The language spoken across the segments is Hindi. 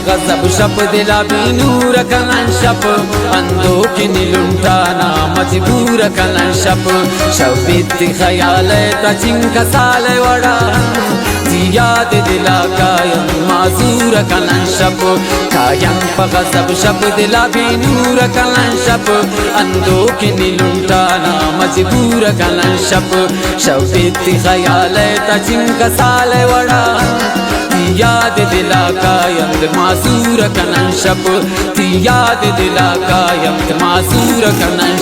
गजब शप दिला नूर कलन शप अंधो की निलुंटाना मजबूर कलन शप शबित ख्याल तचिंक साल वड़ा याद दिला कायम माजूर कलन शप कायम गजब शप दिला नूर कलन शप अंधो की निलुंटाना मजबूर कलन शप शबित ख्याल तचिंक साल वड़ा याद दिला कायम मासूर कलन शप याद दिला कायम मासूर कलन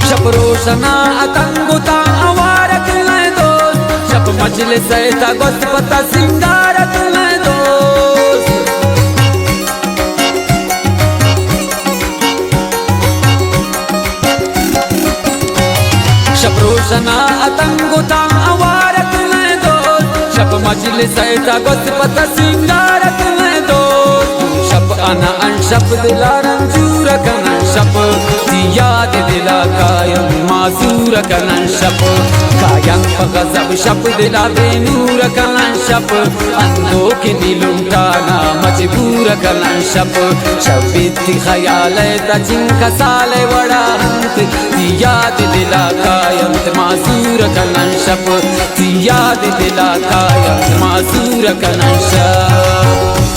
शप रोशना अतंगुता आवारत न दोस्त शप मजलिस ता गोस्त पता सिंगारत न दोस्त शप रोशना अतंगुता आवारत न दोस्त शप मजलिस ता गोस्त पता सिंगारत न दोस्त शप अना अन शप दिला रंजूर कनन शप याद दिला कायम मासूर कलन शप कायम गजब शप दिला बेनूर कलन शप अंधो की निलुंटाना मजबूर कलन शप शबित ख्याल तचिंक साल वड़ा याद दिला कायम मासूर कलन शप याद दिला कायम मासूर कलन शप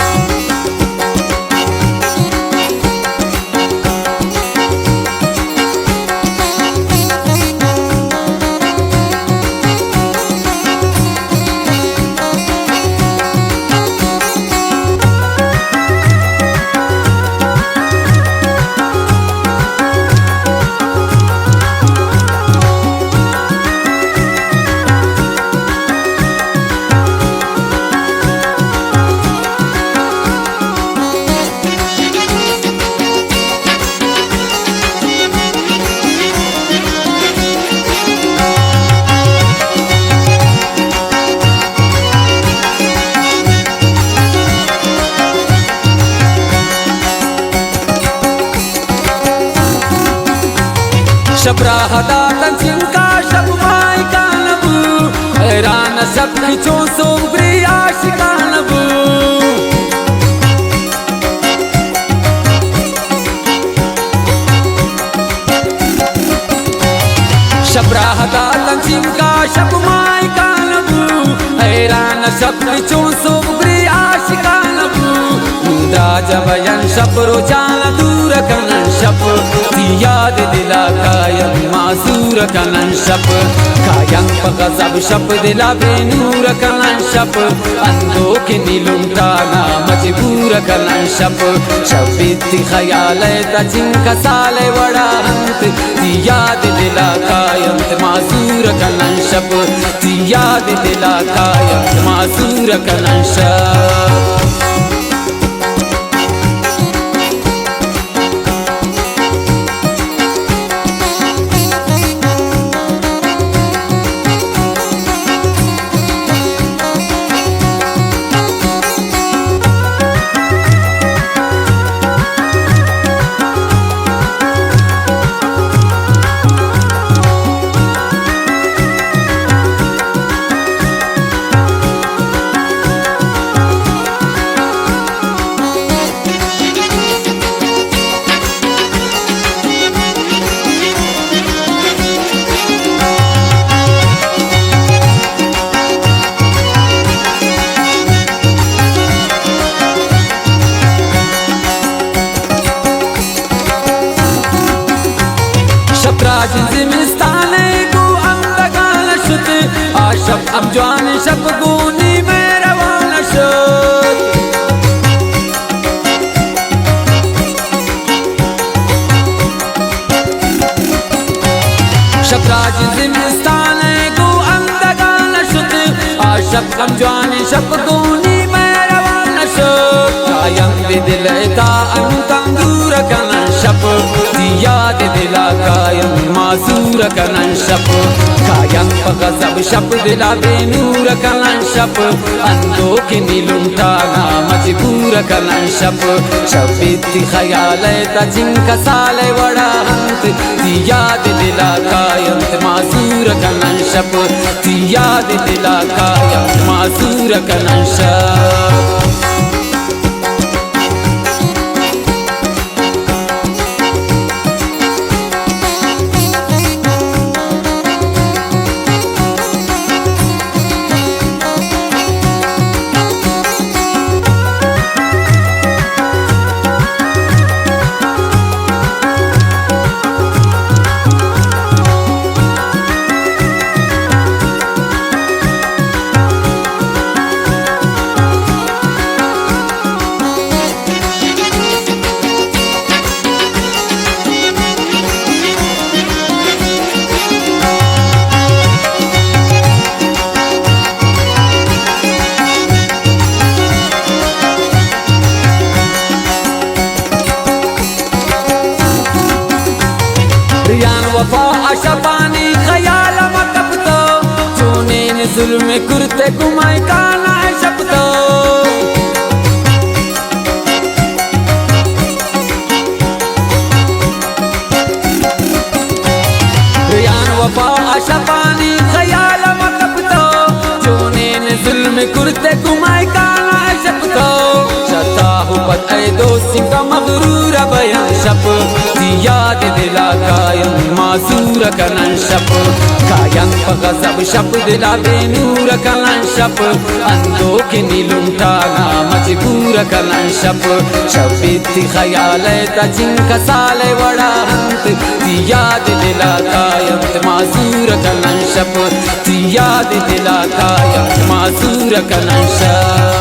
शबराहदा तंचिंका शब माई कानबू हैरान शब खिचो सोबरी आशिकानबू शबराहदा तंचिंका शब माई कानबू हैरान शब खिचो सोबरी आशिकानबू जबयन शप रोजान दूर कनन शप याद दिला कायम मासूर कनन शप कायम गजब शप दिला बेनूर कनन शप अंधो की निलुंटाना मजबूर कनन शप शबित ख्याल तचिंक साल वड़ा याद दिला कायम मासूर कनन शप याद दिला कायम मासूर कनन शप जिमिस्तान गो अंदगान शुत आशब अब जवान शब गोनी में रवाना शुत शबराज जिमिस्तान गो अंदगान शुत आशब अब जवान शब गोनी में रवाना शुत कायम दिल ता अंतंदूर कनन शब याद दिला कायम मासूर कनन शब कायम गजब शब दिला बेनूर कनन शब अंदो के नीलुंटा मजबूर कनन शब शबित ख्याल ता जिनका साले वड़ा हंत याद दिला कायम मासूर कनन शब याद दिला कायम मासूर कनन शब वफा आशाबानी ख्याल मकबतो चूने ने जुल्म कुर्ते कुमाई काना शब्दो रियान वफा आशाबानी ख्याल मकबतो चूने ने जुल्म कुर्ते कुमाई काना शब्दो शताहु बद ऐ दोस्ती का मगरूर बयान शब याद दिला कायम मासूर कनन शब कायम गजब शब दिला बेनूर कनन शब अंदो के नीलुंटा मजबूर कनन शब शबित ख्याल ता जिनका साले वड़ा हंत याद दिला कायम मासूर कनन शब याद दिला कायम मासूर कनन शब